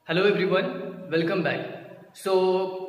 Hello everyone, welcome back. So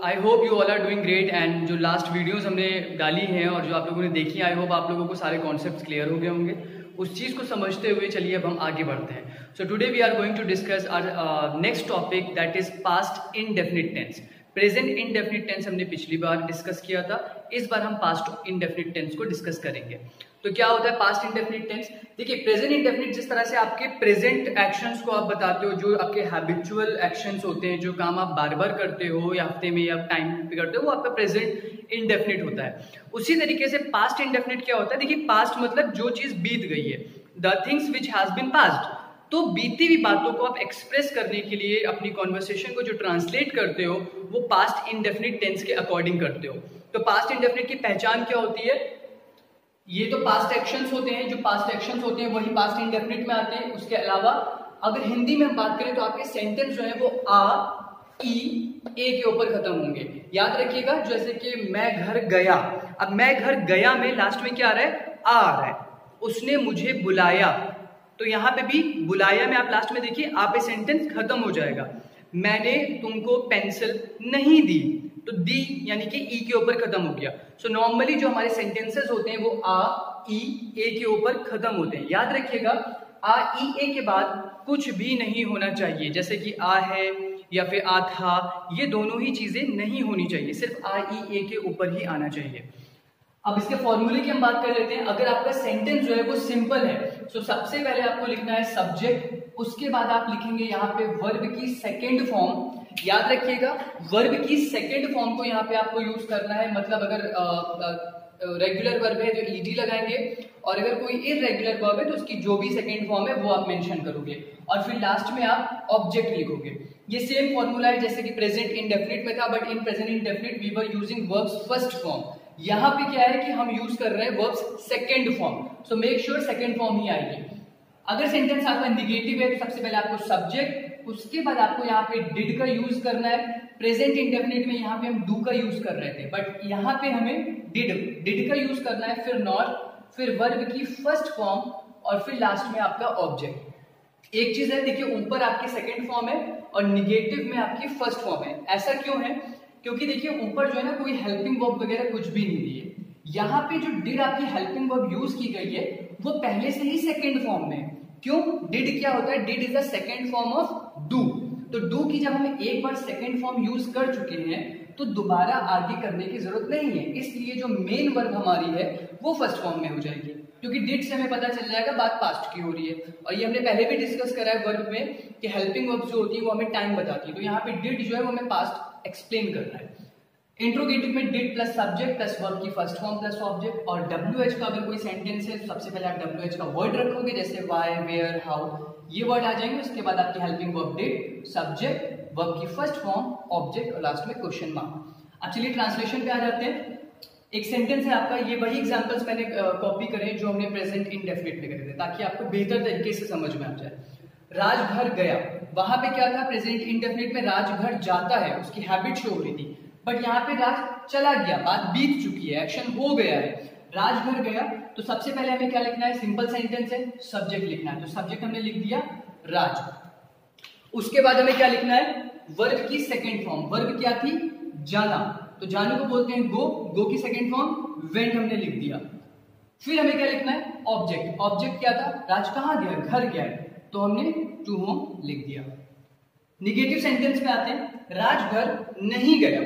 I hope you all are doing great. And जो last videos हमने डाली हैं और जो आप लोगों ने देखी, आई होप आप लोगों को सारे कॉन्सेप्ट्स क्लियर हो गए होंगे। उस चीज़ को समझते हुए चलिए अब हम आगे बढ़ते हैं। So today we are going to discuss our next topic, that is past indefinite tense. Present indefinite tense हमने पिछली बार डिस्कस किया था, इस बार हम पास्ट इनडेफिनिट टेंस को डिस्कस करेंगे। तो क्या होता है पास्ट इंडेफिनिट टेंस? देखिए, प्रेजेंट इंडेफिनिट जिस तरह से आपके प्रेजेंट एक्शंस को आप बताते हो, जो आपके हैबिचुअल एक्शंस होते हैं, जो काम आप बार बार करते हो या हफ्ते में या टाइम पे करते हो, वो आपका प्रेजेंट इंडेफिनिट होता है। उसी तरीके से पास्ट इंडेफिनिट क्या होता है? देखिए, पास्ट मतलब जो चीज बीत गई है, the things which has been past. तो बीती हुई बातों को आप एक्सप्रेस करने के लिए अपनी कॉन्वर्सेशन को जो ट्रांसलेट करते हो, वो पास्ट इंडेफिनिट टेंस के अकॉर्डिंग करते हो। तो पास्ट इंडेफिनिट की पहचान क्या होती है? ये तो पास्ट एक्शंस होते हैं, जो पास्ट एक्शंस होते हैं वही पास्ट इंडेफिनिट में आते हैं। उसके अलावा अगर हिंदी में हम बात करें तो आपके सेंटेंस जो है वो आ, ई, ए के ऊपर खत्म होंगे। याद रखिएगा, जैसे कि मैं घर गया। अब मैं घर गया में लास्ट में क्या आ रहा है? आ रहा है। उसने मुझे बुलाया, तो यहां पे भी बुलाया में आप लास्ट में देखिए आ पे सेंटेंस खत्म हो जाएगा। मैंने तुमको पेंसिल नहीं दी, तो दी यानी कि ई के ऊपर खत्म हो गया। सो नॉर्मली जो हमारे सेंटेंसेस होते हैं वो आ, ई, ए के ऊपर खत्म होते हैं। याद रखिएगा, आ, ई, ए के बाद कुछ भी नहीं होना चाहिए, जैसे कि आ है या फिर आ था, ये दोनों ही चीजें नहीं होनी चाहिए, सिर्फ आ, ई, ए के ऊपर ही आना चाहिए। अब इसके फॉर्मूले की हम बात कर लेते हैं। अगर आपका सेंटेंस जो है वो सिंपल है, तो सबसे पहले आपको लिखना है सब्जेक्ट, उसके बाद आप लिखेंगे यहाँ पे वर्ब की सेकेंड फॉर्म। याद रखिएगा, वर्ब की सेकेंड फॉर्म को यहाँ पे आपको यूज करना है। मतलब अगर रेगुलर वर्ब है तो ईडी लगाएंगे, और अगर कोई इररेगुलर वर्ब है तो उसकी जो भी सेकेंड फॉर्म है वो आप मेंशन करोगे, और फिर लास्ट में आप ऑब्जेक्ट लिखोगे। ये सेम फॉर्मूला है जैसे कि प्रेजेंट इंडेफिनिट में था, but in present indefinite we were using verbs first form. यहाँ पे क्या है कि हम यूज कर रहे हैं verbs second form. So make sure second form ही आएगी। अगर सेंटेंस आपका निगेटिव है तो सबसे पहले आपको सब्जेक्ट, उसके बाद आपको यहाँ पे डिड का यूज करना है। प्रेजेंट इंडेफिनिट में यहाँ पे हम डू का यूज कर रहे थे, बट यहाँ पे हमें डिड का यूज करना है, फिर नॉट, फिर वर्ब की फर्स्ट फॉर्म, और फिर लास्ट में आपका ऑब्जेक्ट। एक चीज है, देखिए ऊपर आपकी सेकेंड फॉर्म है और निगेटिव में आपकी फर्स्ट फॉर्म है। ऐसा क्यों है? क्योंकि देखिए ऊपर जो है ना कोई हेल्पिंग वर्ब वगैरह कुछ भी नहीं दिए। यहाँ पे जो डिड आपकी हेल्पिंग वर्ब यूज की गई है वो पहले से ही सेकेंड फॉर्म में। क्यों? डिड क्या होता है? Did is the second form of do. तो डू की जब हम एक बार सेकेंड फॉर्म यूज कर चुके हैं तो दोबारा आगे करने की जरूरत नहीं है, इसलिए जो मेन वर्ब हमारी है वो फर्स्ट फॉर्म में हो जाएगी, क्योंकि डिड से हमें पता चल जाएगा बात पास्ट की हो रही है। और ये हमने पहले भी डिस्कस करा है वर्ब में कि हेल्पिंग वर्ब जो होती है वो हमें टाइम बताती है। तो यहाँ पे डिड जो है वो हमें पास्ट एक्सप्लेन करना है। इंट्रोगेटिव में did plus subject plus verb की फर्स्ट फॉर्म प्लस ऑब्जेक्ट। और WH का अगर कोई सेंटेंस है तो सबसे पहले आप WH का वर्ड रखोगे, जैसे वाई, वेयर, हाउ, ये वर्ड आ जाएंगे। उसके बाद आपकी helping verb did, subject, verb की फर्स्ट फॉर्म, ऑब्जेक्ट, और लास्ट में क्वेश्चन मार्क। अब चलिए ट्रांसलेशन पे आ जाते हैं। एक सेंटेंस है आपका, ये वही एग्जांपल्स मैंने कॉपी करे जो हमने प्रेजेंट इंडेफिनिट में करे थे, ताकि आपको बेहतर तरीके से समझ में आ जाए। राज घर गया, वहां पे क्या था? प्रेजेंट इंडेफिनिट में राज घर जाता है, उसकी हैबिट शो हो रही थी, बट यहाँ पे राज चला गया, बात बीत चुकी है, एक्शन हो गया है। राज घर गया, तो सबसे पहले हमें क्या लिखना है? सिंपल सेंटेंस है, सब्जेक्ट लिखना है, तो सब्जेक्ट हमने लिख दिया राज। उसके बाद हमें क्या लिखना है? वर्ब की सेकेंड फॉर्म। वर्ब क्या थी? जाना, तो जाने को बोलते हैं गो, गो की सेकेंड फॉर्म वेंट हमने लिख दिया। फिर हमें क्या लिखना है? ऑब्जेक्ट। ऑब्जेक्ट क्या था? राज कहाँ गया? घर गया है, तो हमने टू होम लिख दिया। निगेटिव सेंटेंस में आते हैं, राज घर नहीं गया।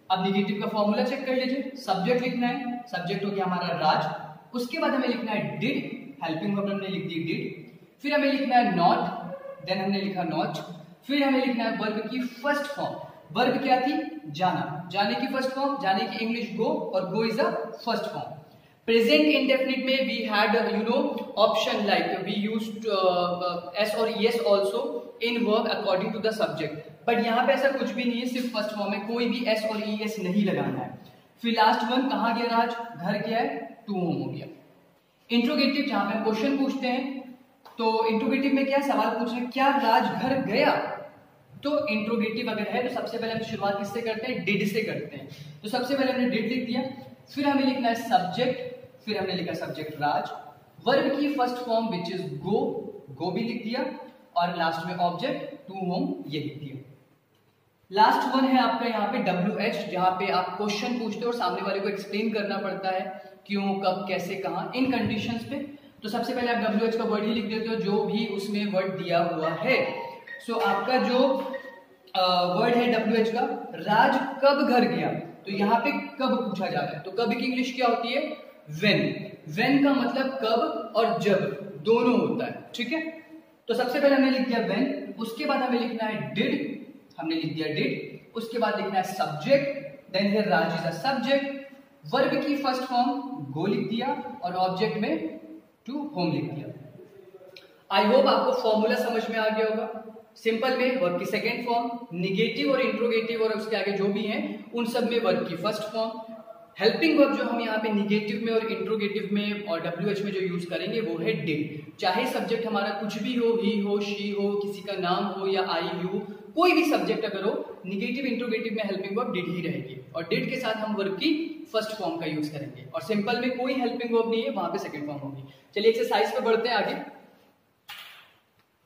अब निगेटिव का फॉर्मूला चेक कर लीजिए। सब्जेक्ट लिखना है, सब्जेक्ट हो गया हमारा राज। उसके बाद हमें लिखना है डिड, हेल्पिंग वर्ब हमने लिख दी डिड। फिर हमें लिखना है नॉट, देन हमने लिखा नॉट। फिर हमें लिखना है वर्ब की फर्स्ट फॉर्म। वर्ब क्या थी? जाना, जाने की फर्स्ट फॉर्म, जाने की इंग्लिश गो, और go is a first form. Present indefinite में we had option like we used S और ES also in verb according to the subject, but यहाँ पे ऐसा कुछ भी नहीं है, सिर्फ फर्स्ट फॉर्म में कोई भी एस और ईएस नहीं लगाना है। फिर लास्ट वन, कहाँ गया राज? घर गया है, टू होम हो गया। इंट्रोगेटिव, जहां पे क्वेश्चन पूछते हैं, तो इंट्रोगेटिव में क्या सवाल पूछ रहे हैं? क्या राज घर गया? तो इंट्रोगेटिव अगर है तो सबसे पहले हम शुरुआत किससे करते हैं? डिड से करते हैं। तो सबसे पहले हमने डिड लिख दिया, फिर हमें लिखना है सब्जेक्ट, फिर हमने लिखा सब्जेक्ट राज, वर्ब की first form which is go, go भी लिख दिया, और लास्ट में ऑब्जेक्ट टू होम ये लिख दिया। लास्ट वन है आपका यहाँ पे WH, जहाँ पे आप क्वेश्चन पूछते हो और सामने वाले को एक्सप्लेन करना पड़ता है क्यों, कब, कैसे, कहाँ, इन कंडीशंस पे। तो सबसे पहले आप WH का वर्ड ही लिख देते हो जो भी उसमें वर्ड दिया हुआ है। सो आपका जो वर्ड है WH का, राज कब घर गया, तो यहाँ पे कब पूछा जा रहा है, तो कब की इंग्लिश क्या होती है, व्हेन। व्हेन का मतलब कब और जब दोनों होता है, ठीक है। तो सबसे पहले हमने लिख दिया व्हेन, उसके बाद हमें लिखना है डिड, हमने लिख दिया डिड। उसके बाद लिखना है subject, then here Raj is a subject. Verb की फर्स्ट फॉर्म गो लिख दिया और ऑब्जेक्ट में टू होम लिख दिया। आई होप आपको फॉर्मूला समझ में आ गया होगा। सिंपल में वर्ब की सेकेंड फॉर्म, निगेटिव और इंट्रोगेटिव और उसके आगे जो भी हैं उन सब में वर्ब की फर्स्ट फॉर्म। हेल्पिंग वर्ब जो हम यहाँ पे निगेटिव में और इंट्रोगेटिव में और WH में जो यूज करेंगे वो है डिड। चाहे सब्जेक्ट हमारा कुछ भी हो, ही हो, शी हो, किसी का नाम हो या आई, यू, कोई भी सब्जेक्ट अगर हो, निगेटिव इंट्रोगेटिव में हेल्पिंग वर्ब डिड ही रहेगी और डिड के साथ हम वर्ब की फर्स्ट फॉर्म का यूज करेंगे। और सिंपल में कोई हेल्पिंग वर्ब नहीं है, वहां पे सेकंड फॉर्म होगी। चलिए एक्सरसाइज पे बढ़ते हैं आगे।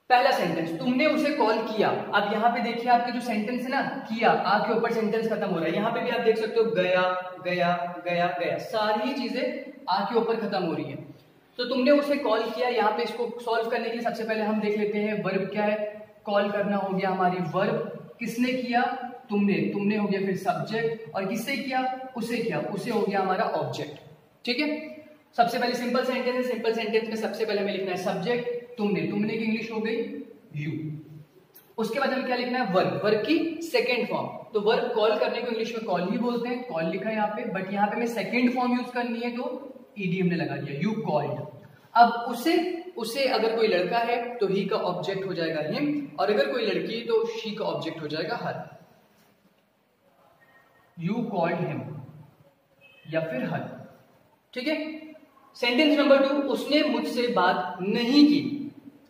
पहला सेंटेंस, तुमने उसे कॉल किया। अब यहाँ पे देखिए आपके जो सेंटेंस है ना, किया, आ के ऊपर सेंटेंस खत्म हो रहा है। यहाँ पे भी आप देख सकते हो गया, गया, गया, गया, सारी चीजें आ के ऊपर खत्म हो रही है। तो तुमने उसे कॉल किया, यहाँ पे इसको सॉल्व करने के लिए सबसे पहले हम देख लेते हैं वर्ब क्या है। कॉल करना हो गया हमारी वर्ब, किसने किया, तुमने, तुमने हो गया फिर सब्जेक्ट, और किससे किया, उसे किया, उसे हो गया हमारा ऑब्जेक्ट, ठीक है। सबसे पहले सिंपल सेंटेंस है, सिंपल सेंटेंस में सबसे पहले हमें लिखना है सब्जेक्ट, तुमने, तुमने की इंग्लिश हो गई यू। उसके बाद हमें क्या लिखना है, वर्ब, वर्ब की सेकंड फॉर्म। तो वर्ब कॉल करने को इंग्लिश में कॉल ही बोलते हैं, कॉल लिखा है यहाँ पे, बट यहाँ पे हमें सेकंड फॉर्म यूज करनी है तो ईडी हमने लगा दिया, यू कॉल्ड। अब उसे अगर कोई लड़का है तो ही का ऑब्जेक्ट हो जाएगा हिम, और अगर कोई लड़की है तो शी का ऑब्जेक्ट हो जाएगा हर। यू कॉल्ड हिम या फिर हर, ठीक है। सेंटेंस नंबर 2, उसने मुझसे बात नहीं की।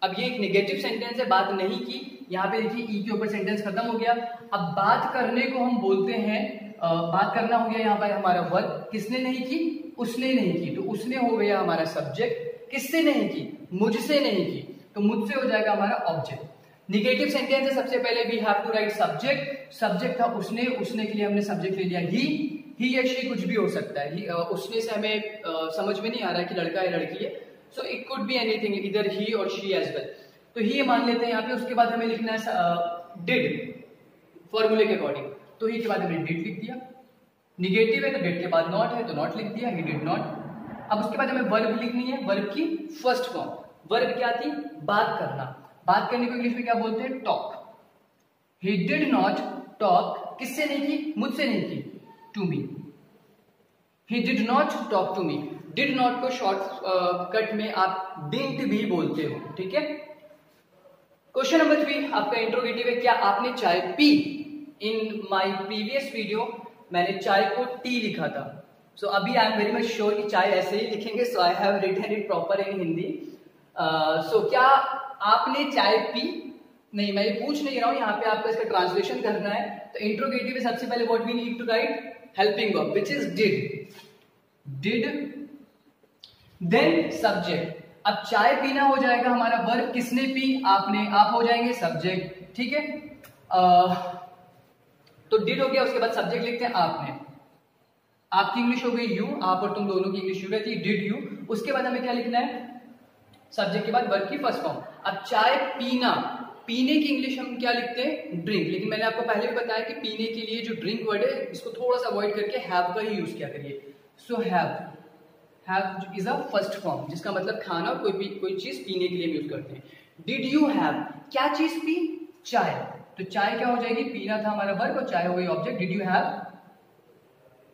अब ये एक नेगेटिव सेंटेंस है, बात नहीं की। यहाँ पे देखिए ई के ऊपर सेंटेंस खत्म हो गया। अब बात करने को हम बोलते हैं, बात करना हो गया यहाँ पर हमारा वर्ब, किसने नहीं की, उसने नहीं की, तो उसने हो गया हमारा सब्जेक्ट। किससे नहीं की, मुझसे नहीं की, तो मुझसे हो जाएगा हमारा ऑब्जेक्ट। निगेटिव सेंटेंस है, सबसे पहले we have to write subject. Subject था उसने, उसने के लिए हमने सब्जेक्ट ले लिया ही या शी, कुछ भी हो सकता है। उसने से हमें समझ में नहीं आ रहा है कि लड़का है लड़की है, so it could be anything, इधर ही और शी एज वेल, तो ही मान लेते हैं यहाँ पे। उसके बाद हमें लिखना है डिड, फॉर्मूले के अकॉर्डिंग, तो ही के बाद हमने डिड लिख दिया। निगेटिव है तो डिड के बाद नॉट है तो नॉट लिख दिया, ही डिड नॉट। अब उसके बाद हमें वर्ब लिखनी है, वर्ब की फर्स्ट फॉर्म। वर्ब क्या थी, बात करना। बात करने को इंग्लिश में क्या बोलते हैं, talk. He did not talk, किससे नहीं की, मुझसे नहीं की, to me. He did not talk to me. Did not को शॉर्ट कट में आप डिडंट भी बोलते हो, ठीक है। क्वेश्चन नंबर 3 आपका इंट्रोगेटिव है, क्या आपने चाय पी। इन माय प्रीवियस वीडियो मैंने चाय को टी लिखा था, सो अभी I am very much sure कि चाय ऐसे ही लिखेंगे, so I have written it proper in Hindi. So क्या आपने चाय पी, नहीं मैं ये पूछ नहीं रहा हूं, यहाँ पे आपको इसका ट्रांसलेशन करना है। तो इंट्रोगेटिव में सबसे पहले what we need to write, helping verb which is did, then subject. अब चाय पीना हो जाएगा हमारा वर्ब, किसने पी, आपने, आप हो जाएंगे सब्जेक्ट, ठीक है। तो डिड हो गया, उसके बाद सब्जेक्ट लिखते हैं आपने। आपकी इंग्लिश हो गई यू, आप और तुम दोनों की इंग्लिश यू रहती है, डिड यू। उसके बाद हमें क्या लिखना है, सब्जेक्ट के बाद वर्ब की फर्स्ट फॉर्म। अब चाय पीना, पीने की इंग्लिश हम क्या लिखते हैं, ड्रिंक। लेकिन मैंने आपको पहले भी बताया कि पीने के लिए जो ड्रिंक वर्ड है इसको थोड़ा सा अवॉइड करके हैव का ही यूज किया करिए। So have is a first form, जिसका मतलब खाना, कोई चीज पीने के लिए यूज करते हैं। डिड यू हैव, क्या चीज पी, चाय, तो चाय क्या हो जाएगी, पीना था हमारा वर्ब और चाय हो गई object. Did you have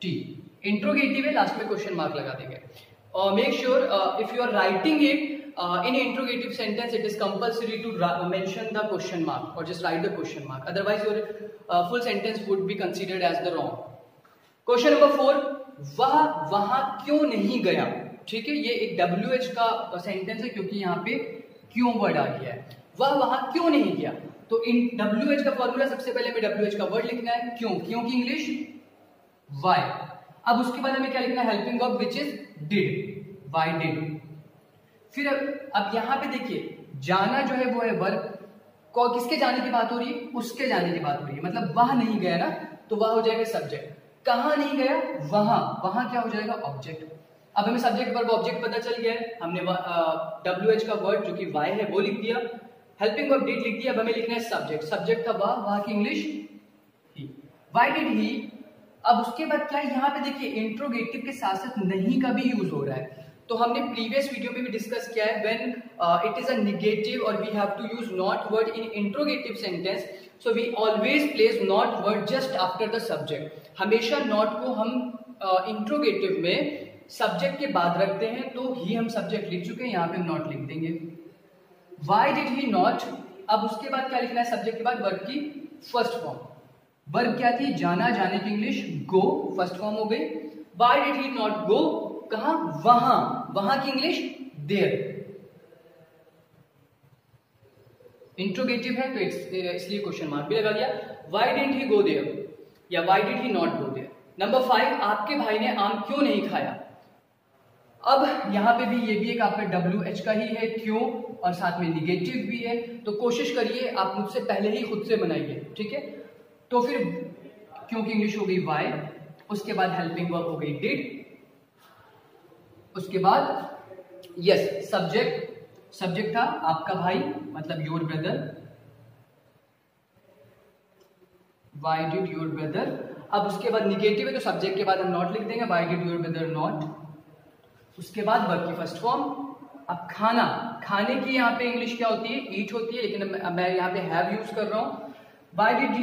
tea. Interrogative है, लास्ट में क्वेश्चन मार्क लगा देंगे। Make sure if you are writing it in interrogative sentence it is compulsory to mention the question mark or just write the question mark, otherwise your full sentence would be considered as the wrong. Question number 4, वह वहां क्यों नहीं गया, ठीक है। ये एक WH का सेंटेंस है क्योंकि यहाँ पे क्यों वर्ड आ गया है। वह वहां क्यों नहीं गया, तो इन WH का फॉर्मूला सबसे पहले हमें WH का वर्ड लिखना है, क्यों, क्यों की इंग्लिश वाई। अब उसके बाद हमें क्या लिखना है, helping verb which is did, why did. फिर अब यहां पे देखिए जाना जो है वो है वर्ब, किसके जाने की बात हो रही है? उसके जाने की बात हो रही है, मतलब वह नहीं गया ना, तो वह हो जाएगा सब्जेक्ट। कहाँ नहीं गया? वहां। वहां क्या हो जाएगा? ऑब्जेक्ट। अब हमें सब्जेक्ट वर्ब ऑब्जेक्ट पता चल गया है, हमने WH का वर्ड जो कि वाई है वो लिख दिया, हेल्पिंग वर्ब डिड लिख दिया। अब हमें लिखना है सब्जेक्ट। सब्जेक्ट था वह की English he. Why did he. अब उसके बाद क्या है यहाँ पे देखिए, इंट्रोगेटिव के साथ साथ नहीं का भी यूज हो रहा है। तो हमने प्रीवियस वीडियो में भी डिस्कस किया है, when it is a negative और we have to use not word in interrogative sentence, so we always place not word just after the subject. हमेशा नॉट को हम इंट्रोगेटिव में सब्जेक्ट के बाद रखते हैं, तो ही हम सब्जेक्ट लिख चुके हैं, यहाँ पे हम नॉट लिख देंगे। Y did he not. अब उसके बाद क्या लिखना है? सब्जेक्ट के बाद वर्ब की फर्स्ट फॉर्म। वर्ब क्या थी? जाना, जाने की इंग्लिश गो, फर्स्ट फॉर्म हो गई। वाई डिड ही नॉट गो, कहा? वहां, वहां की इंग्लिश देयर। इंट्रोगेटिव है तो इसलिए क्वेश्चन मार्क भी लगा दिया। Why didn't he go there या why did he not go there. Number 5, आपके भाई ने आम क्यों नहीं खाया। अब यहाँ पे भी ये भी एक आपका WH का ही है, क्यों, और साथ में निगेटिव भी है। तो कोशिश करिए आप मुझसे पहले ही खुद से बनाइए, ठीक है। तो फिर क्योंकि इंग्लिश हो गई वाई, उसके बाद हेल्पिंग वर्ब हो गई डिड, उसके बाद यस सब्जेक्ट। सब्जेक्ट था आपका भाई, मतलब your brother. Why did your brother. अब उसके बाद निगेटिव है तो सब्जेक्ट के बाद हम नॉट लिख देंगे, why did your brother not. उसके बाद वर्ब की फर्स्ट फॉर्म। अब खाना, खाने की यहाँ पे इंग्लिश क्या होती है? ईट होती है, लेकिन मैं यहाँ पे हैव यूज कर रहा हूं। Why did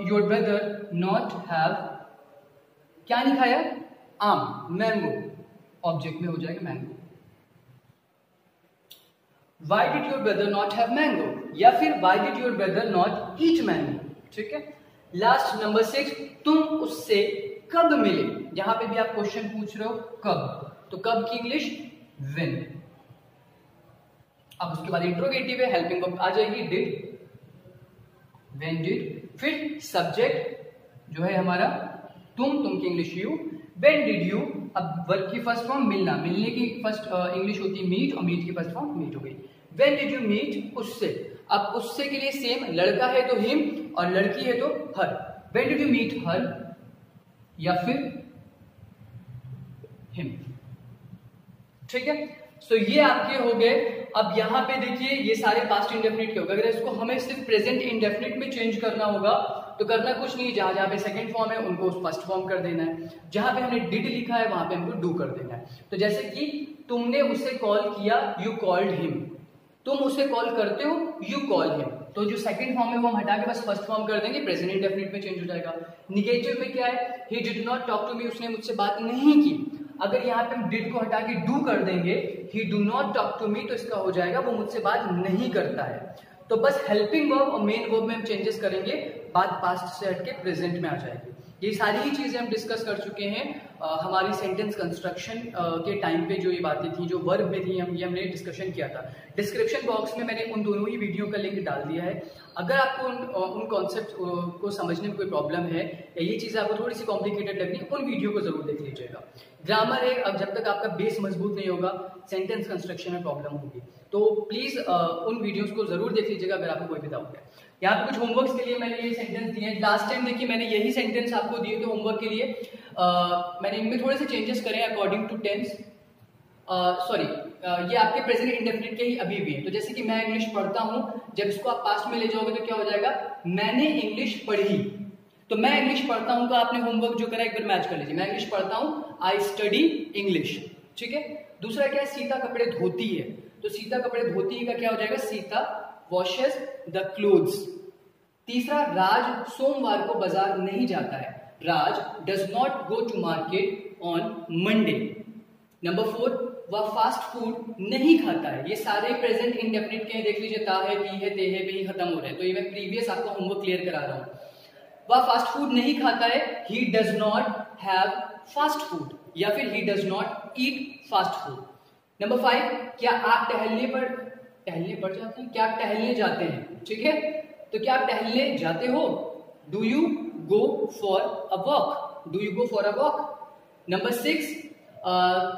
your brother not have, क्या नहीं खाया? आम, मैंगो, ऑब्जेक्ट में हो जाएगा mango. Why did your brother not have mango, या फिर why did your brother not eat mango, ठीक है। लास्ट नंबर 6, तुम उससे कब मिले। यहां पे भी आप क्वेश्चन पूछ रहे हो कब, तो कब की इंग्लिश व्हेन। अब उसके बाद इंट्रोगेटिव है, हेल्पिंग वर्ब आ जाएगी डिड, व्हेन डिड। फिर सब्जेक्ट जो है हमारा तुम की English you. When did you. अब वर्ब की फर्स्ट फॉर्म मिलना, मिलने की फर्स्ट इंग्लिश होती है मीट, और मीट की फर्स्ट फॉर्म मीट हो गई। व्हेन डिड यू मीट, उससे। अब उससे के लिए सेम, लड़का है तो हिम और लड़की है तो her. When did you meet her या फिर हिम, ठीक है। सो ये आपके हो गए। अब यहां पे देखिए ये सारे पास्ट इंडेफिनिट के हो गए। अगर इसको हमें सिर्फ प्रेजेंट इंडेफिनिट में चेंज करना होगा तो करना कुछ नहीं, जहां जहां पे सेकंड फॉर्म है उनको फर्स्ट फॉर्म कर देना है, जहां पे हमने डिड लिखा है वहां पे हमको डू कर देना है। तो जैसे कि तुमने उसे कॉल किया, यू कॉल्ड हिम। तुम उसे कॉल करते हो, यू कॉल हिम। तो जो सेकंड फॉर्म है वो हम हटा के बस फर्स्ट फॉर्म कर देंगे, प्रेजेंट इंडेफिनिट में चेंज हो जाएगा। निगेटिव में क्या है? He did not talk to me, उसने मुझसे बात नहीं की। अगर यहाँ पे हम डिड को हटा के डू कर देंगे, he do not talk to me, तो इसका हो जाएगा वो मुझसे बात नहीं करता है। तो बस हेल्पिंग वर्ब और मेन वर्ब में हम चेंजेस करेंगे, बात पास्ट से हटके प्रेजेंट में आ जाएगी। ये सारी ही चीजें हम डिस्कस कर चुके हैं हमारी सेंटेंस कंस्ट्रक्शन के टाइम पे। जो ये बातें थी जो वर्ब में थी, ये हमने डिस्कशन किया था। डिस्क्रिप्शन बॉक्स में मैंने उन दोनों ही वीडियो का लिंक डाल दिया है। अगर आपको उन कॉन्सेप्ट को समझने में कोई प्रॉब्लम है या ये चीज़ आपको थोड़ी सी कॉम्प्लिकेटेड लग रही है, उन वीडियो को जरूर देख लीजिएगा। ग्रामर है, अब जब तक आपका बेस मजबूत नहीं होगा सेंटेंस कंस्ट्रक्शन में प्रॉब्लम होगी। तो प्लीज उन वीडियोस को जरूर देख लीजिएगा अगर आपको कोई भी डाउट है। यहाँ पे कुछ होमवर्क्स के लिए मैंने ये सेंटेंस दिए हैं। लास्ट टाइम देखिए मैंने यही सेंटेंस आपको दिए थे होमवर्क के लिए। मैंने इनमें थोड़े से चेंजेस करे अकॉर्डिंग टू टेंस। ये आपके प्रेजेंट इंडेफिनिट के ही अभी भी है। तो जैसे कि मैं इंग्लिश पढ़ता हूँ, जब इसको आप पास्ट में ले जाओगे तो क्या हो जाएगा? मैंने इंग्लिश पढ़ी। तो मैं इंग्लिश पढ़ता हूँ, तो आपने होमवर्क जो करा एक बार मैच कर लीजिए। मैं इंग्लिश पढ़ता हूँ, आई स्टडी इंग्लिश, ठीक है। दूसरा क्या है? सीता कपड़े धोती है। तो सीता कपड़े धोती है का क्या हो जाएगा? Sita washes the clothes. तीसरा, राज सोमवार को बाजार नहीं जाता है। Raj does not go to market on Monday. Number 4, वह फास्ट फूड नहीं खाता है। ये सारे प्रेजेंट इंडेफिनिट के देख लीजिए, ता है, ती है, ते है पे ही खत्म हो रहे हैं। तो ये मैं प्रीवियस आपका होमवर्क क्लियर करा रहा हूँ। वह फास्ट फूड नहीं खाता है, he does not have fast food, या फिर he does not eat fast food. Number 5, क्या आप टहलने पर जाते हैं? क्या आप टहलने जाते हैं? ठीक है, तो क्या आप टहलने जाते हो? Do you go for a walk? Do you go for a walk? Number 6,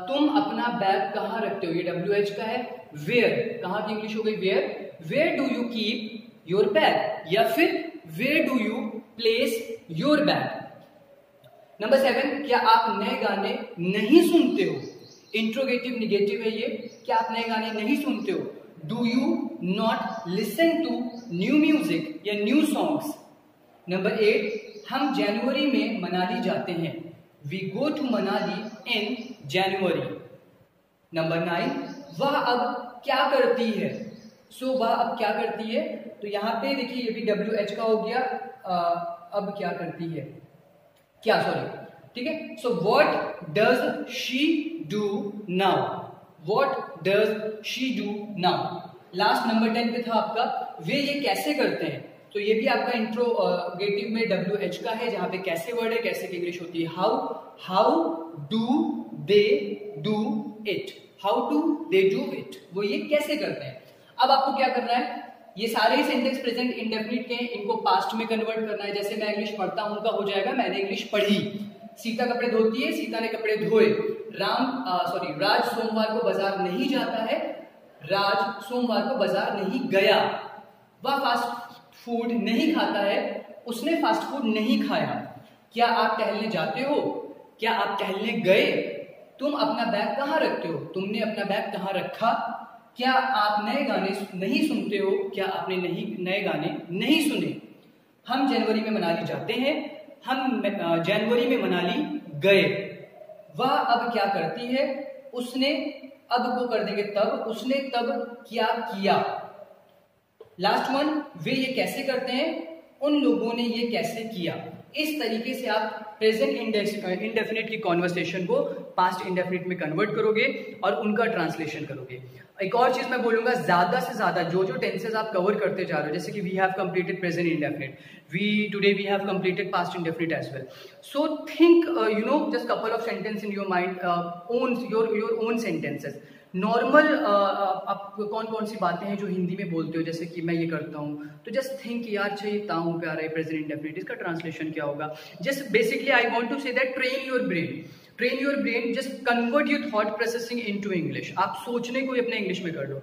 तुम अपना बैग कहाँ रखते हो? ये WH का है। वेयर, कहाँ की इंग्लिश हो गई? Where. Where do you keep your bag, या फिर where do you place your bag. Number 7, क्या आप नए गाने नहीं सुनते हो? इंट्रोगेटिव निगेटिव है ये, क्या आप नए गाने नहीं सुनते हो? Do you not listen to new music या न्यू सॉन्ग्स। नंबर 8, हम जनवरी में मनाली जाते हैं। We go to Manali in January. Number 9, वह अब क्या करती है? सो वह अब क्या करती है, तो यहाँ पे देखिए ये भी WH का हो गया, अब क्या करती है, क्या, सॉरी, ठीक है। So what does she do now, what does she do now. Last number 10 पे था आपका, वे ये कैसे करते हैं, तो ये भी आपका इंट्रोगेटिव में WH का है, जहां पे कैसे वर्ड है, कैसे की इंग्लिश होती है how do they do it, how do they do it, वो ये कैसे करते हैं। अब आपको क्या करना है, ये सारे ही सेंटेंस प्रेजेंट इंडेफिनिट के हैं, इनको पास्ट में कन्वर्ट करना है। जैसे मैं इंग्लिश पढ़ता हूं, उनका हो जाएगा मैंने इंग्लिश पढ़ी। सीता कपड़े धोती है, सीता ने कपड़े धोए। राज सोमवार को बाजार नहीं जाता है, राज सोमवार को बाजार नहीं गया। वह फास्ट फूड नहीं खाता है, उसने फास्ट फूड नहीं खाया। क्या आप टहलने जाते हो, क्या आप टहलने गए। तुम अपना बैग कहाँ रखते हो, तुमने अपना बैग कहाँ रखा। क्या आप नए गाने नहीं सुनते हो, क्या आपने नए गाने नहीं सुने। हम जनवरी में मनाली जाते हैं, हम जनवरी में मनाली गए। वह अब क्या करती है, उसने, अब को कर देंगे तब, उसने तब क्या किया। लास्ट वन, वे ये कैसे करते हैं, उन लोगों ने ये कैसे किया। इस तरीके से आप प्रेजेंट इंडेफिनिट की कॉन्वर्सेशन को पास्ट इंडेफिनिट में कन्वर्ट करोगे और उनका ट्रांसलेशन करोगे। एक और चीज मैं बोलूंगा, ज्यादा से ज्यादा जो टेंसेस आप कवर करते जा रहे हो, जैसे कि we have completed present indefinite, today we have completed past indefinite as well. So think just couple of sentence in your mind, your own sentences. Normal आप कौन कौन सी बातें हैं जो हिंदी में बोलते हो, जैसे कि मैं ये करता हूँ, तो जस्ट थिंक यार चाहिए ताऊ पे आ रहा है प्रेजेंट इंडेफिनिट, इसका ट्रांसलेशन क्या होगा। Just basically I want to say that train your brain, just convert your thought processing into English. आप सोचने को भी अपने इंग्लिश में कर लो।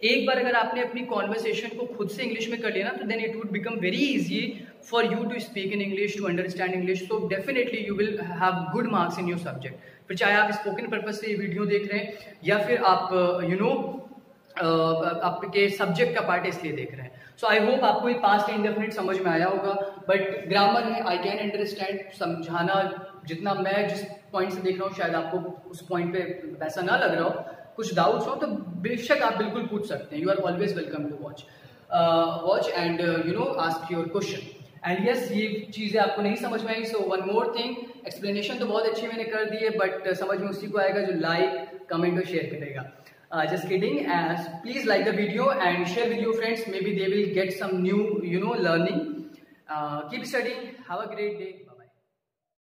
एक बार अगर आपने अपनी कॉन्वर्सेशन को खुद से इंग्लिश में कर लिया ना, तो then it would become very easy for you to speak in English, to understand English. So definitely you will have good marks in your subject. फिर चाहे आप स्पोकन पर्पज से ये वीडियो देख रहे हैं या फिर आप आपके सब्जेक्ट का पार्ट इसलिए देख रहे हैं। सो आई होप आपको ये पास्ट इंडेफिनिट समझ में आया होगा। बट ग्रामर है, आई कैन अंडरस्टैंड, समझाना जितना मैं जिस पॉइंट से देख रहा हूँ शायद आपको उस पॉइंट पे वैसा ना लग रहा हो, कुछ डाउट्स हो तो बेशक आप बिल्कुल पूछ सकते हैं। You are always welcome to watch and ask your question. And yes, ये चीज़ें आपको नहीं समझ में आई, so one more thing, explanation तो बहुत अच्छी मैंने कर दी है, बट समझ में उसी को आएगा जो लाइक, कमेंट और शेयर करेगा। Just kidding, and please like the video and share with your friends, maybe they will get some new learning. Keep studying, have a great day.